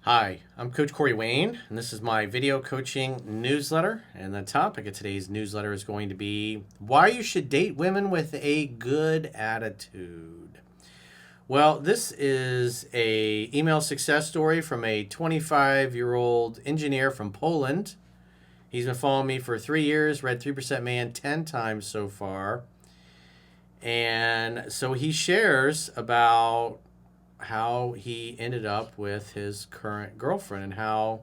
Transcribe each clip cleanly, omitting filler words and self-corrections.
Hi, I'm Coach Corey Wayne, and this is my video coaching newsletter. And the topic of today's newsletter is going to be why you should date women with a good attitude. Well, this is a email success story from a 25-year-old engineer from Poland. He's been following me for 3 years, read 3% Man 10 times so far. And so he shares about how he ended up with his current girlfriend and how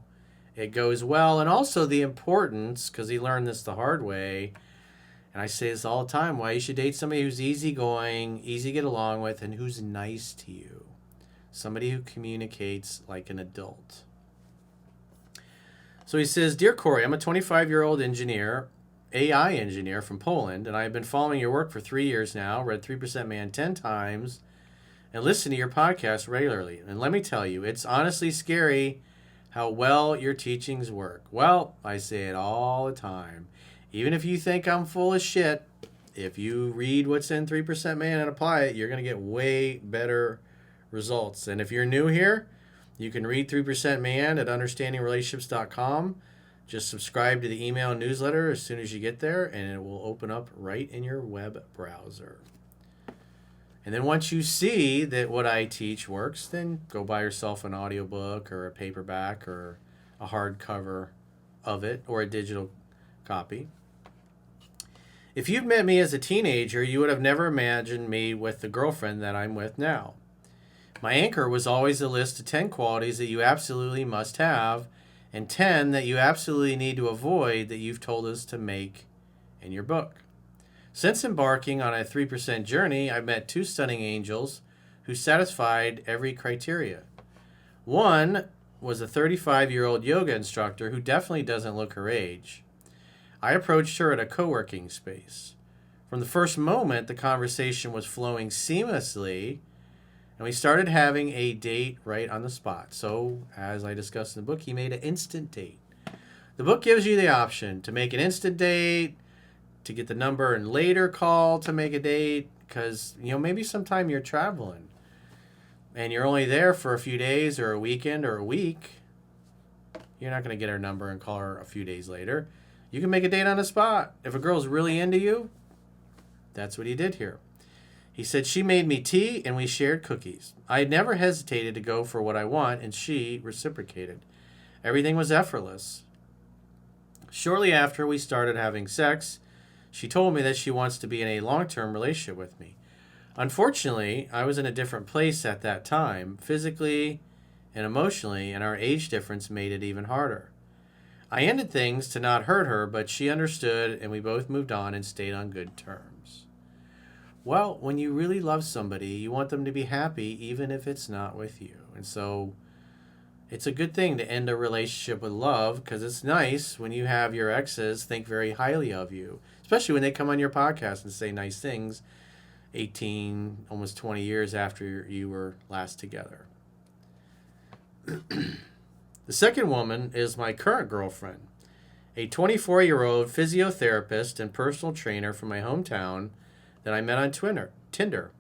it goes well, and also the importance, because he learned this the hard way. And I say this all the time, why you should date somebody who's easygoing, easy to get along with, and who's nice to you. Somebody who communicates like an adult. So he says, Dear Corey, I'm a 25-year-old engineer, AI engineer from Poland, and I've been following your work for 3 years now, read 3% Man 10 times, and listen to your podcast regularly. And let me tell you, it's honestly scary how well your teachings work. Well, I say it all the time. Even if you think I'm full of shit, if you read what's in 3% Man and apply it, you're going to get way better results. And if you're new here, you can read 3% Man at understandingrelationships.com. Just subscribe to the email newsletter as soon as you get there, and it will open up right in your web browser. And then once you see that what I teach works, then go buy yourself an audiobook or a paperback or a hardcover of it or a digital copy. If you'd met me as a teenager, you would have never imagined me with the girlfriend that I'm with now. My anchor was always a list of 10 qualities that you absolutely must have and 10 that you absolutely need to avoid that you've told us to make in your book. Since embarking on a 3% journey, I've met 2 stunning angels who satisfied every criteria. One was a 35-year-old yoga instructor who definitely doesn't look her age. I approached her at a co-working space. From the first moment, the conversation was flowing seamlessly, and we started having a date right on the spot. So, as I discussed in the book, he made an instant date. The book gives you the option to make an instant date, to get the number and later call to make a date, because maybe sometime you're traveling and you're only there for a few days or a weekend or a week. You're not going to get her number and call her a few days later. You can make a date on the spot. If a girl's really into you, that's what he did here. He said, she made me tea and we shared cookies. I had never hesitated to go for what I want, and she reciprocated. Everything was effortless. Shortly after we started having sex, she told me that she wants to be in a long-term relationship with me. Unfortunately, I was in a different place at that time, physically and emotionally, and our age difference made it even harder. I ended things to not hurt her, but she understood, and we both moved on and stayed on good terms. Well, when you really love somebody, you want them to be happy, even if it's not with you. And so it's a good thing to end a relationship with love, because it's nice when you have your exes think very highly of you, especially when they come on your podcast and say nice things 18, almost 20 years after you were last together. The second woman is my current girlfriend, a 24-year-old physiotherapist and personal trainer from my hometown that I met on Tinder.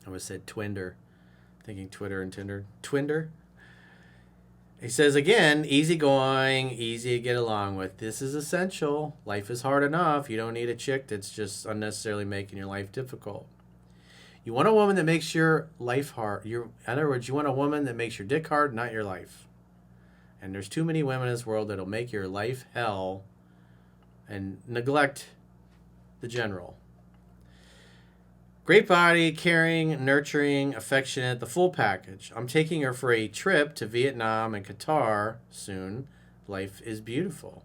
I almost said Twinder, thinking Twitter and Tinder. Twinder. He says, again, easygoing, easy to get along with. This is essential. Life is hard enough. You don't need a chick that's just unnecessarily making your life difficult. You want a woman that makes your life hard. In other words, you want a woman that makes your dick hard, not your life. And there's too many women in this world that'll make your life hell and neglect the general. Great body, caring, nurturing, affectionate, the full package. I'm taking her for a trip to Vietnam and Qatar soon. Life is beautiful.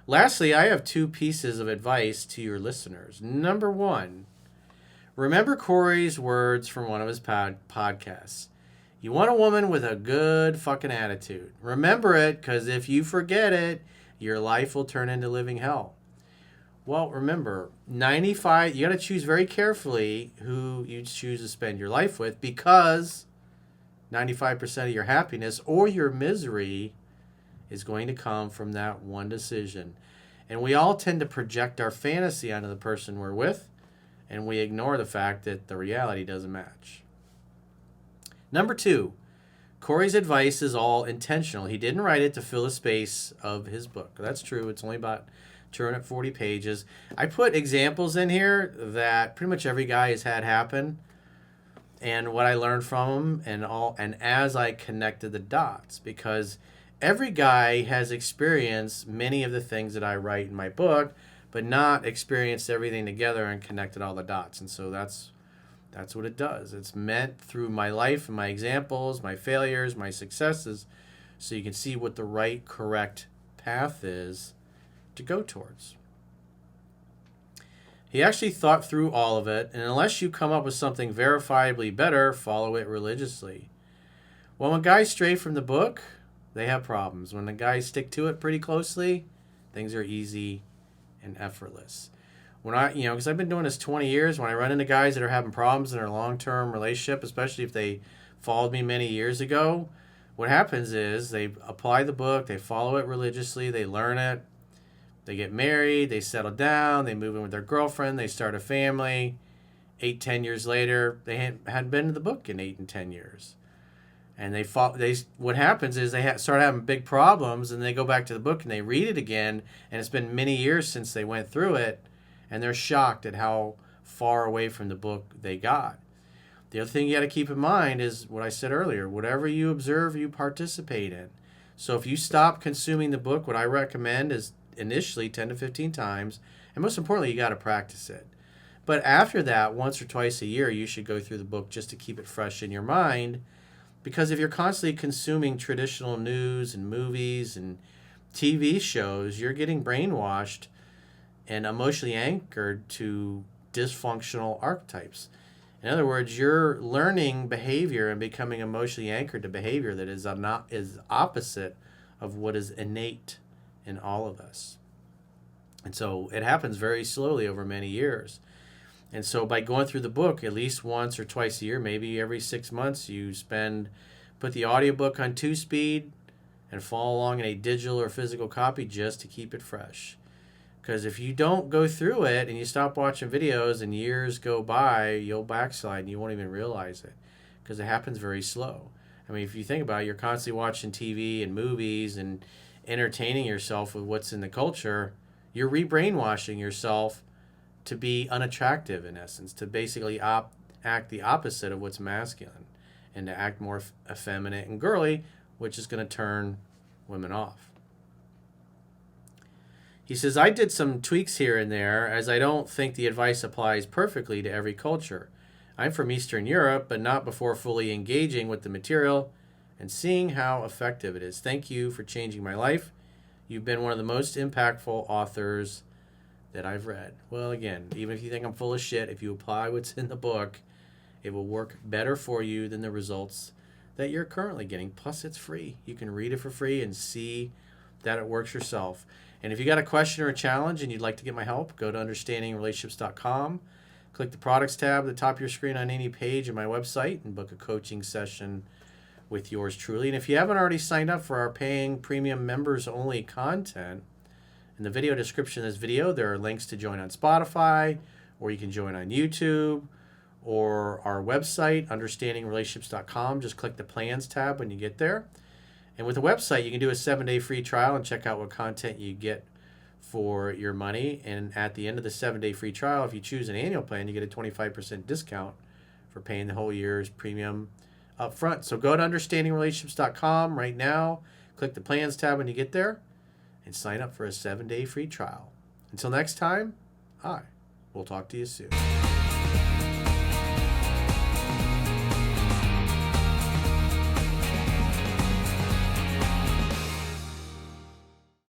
Lastly, I have 2 pieces of advice to your listeners. Number 1, remember Corey's words from one of his podcasts. You want a woman with a good fucking attitude. Remember it, because if you forget it, your life will turn into living hell. Well, remember, you got to choose very carefully who you choose to spend your life with, because 95% of your happiness or your misery is going to come from that one decision. And we all tend to project our fantasy onto the person we're with, and we ignore the fact that the reality doesn't match. Number 2, Corey's advice is all intentional. He didn't write it to fill the space of his book. That's true. It's only about 240 pages. I put examples in here that pretty much every guy has had happen, and what I learned from them, and as I connected the dots, because every guy has experienced many of the things that I write in my book, but not experienced everything together and connected all the dots. And so that's what it does. It's meant through my life and my examples, my failures, my successes, so you can see what the right, correct path is to go towards. He actually thought through all of it, and unless you come up with something verifiably better, follow it religiously. Well, when guys stray from the book, they have problems. When the guys stick to it pretty closely, things are easy and effortless. When because I've been doing this 20 years, when I run into guys that are having problems in their long-term relationship, especially if they followed me many years ago, what happens is they apply the book, they follow it religiously, they learn it, they get married, they settle down, they move in with their girlfriend, they start a family. 8-10 years later, they hadn't been to the book in 8 and 10 years. And what happens is they start having big problems, and they go back to the book and they read it again, and it's been many years since they went through it, and they're shocked at how far away from the book they got. The other thing you got to keep in mind is what I said earlier: whatever you observe, you participate in. So if you stop consuming the book, what I recommend is initially 10 to 15 times, and most importantly, you got to practice it. But after that, once or twice a year, you should go through the book just to keep it fresh in your mind, because if you're constantly consuming traditional news and movies and TV shows, you're getting brainwashed and emotionally anchored to dysfunctional archetypes. In other words, you're learning behavior and becoming emotionally anchored to behavior that is opposite of what is innate in all of us. And so it happens very slowly over many years. And so by going through the book at least once or twice a year, maybe every 6 months, put the audiobook on 2-speed and follow along in a digital or physical copy just to keep it fresh. Because if you don't go through it and you stop watching videos and years go by, you'll backslide and you won't even realize it, because it happens very slow. I mean, if you think about it, you're constantly watching TV and movies and entertaining yourself with what's in the culture. You're re-brainwashing yourself to be unattractive, in essence, to basically act the opposite of what's masculine, and to act more effeminate and girly, which is going to turn women off. He says, I did some tweaks here and there, as I don't think the advice applies perfectly to every culture. I'm from Eastern Europe, but not before fully engaging with the material and seeing how effective it is. Thank you for changing my life. You've been one of the most impactful authors that I've read. Well, again, even if you think I'm full of shit, if you apply what's in the book, it will work better for you than the results that you're currently getting. Plus, it's free. You can read it for free and see that it works yourself. And if you got a question or a challenge and you'd like to get my help, go to understandingrelationships.com. Click the products tab at the top of your screen on any page of my website and book a coaching session with yours truly. And if you haven't already signed up for our paying premium members only content, in the video description of this video, there are links to join on Spotify, or you can join on YouTube, or our website, understandingrelationships.com. Just click the plans tab when you get there. And with the website, you can do a 7-day free trial and check out what content you get for your money. And at the end of the 7-day free trial, if you choose an annual plan, you get a 25% discount for paying the whole year's premium up front. So go to understandingrelationships.com right now, click the plans tab when you get there, and sign up for a 7-day free trial. Until next time, we'll talk to you soon.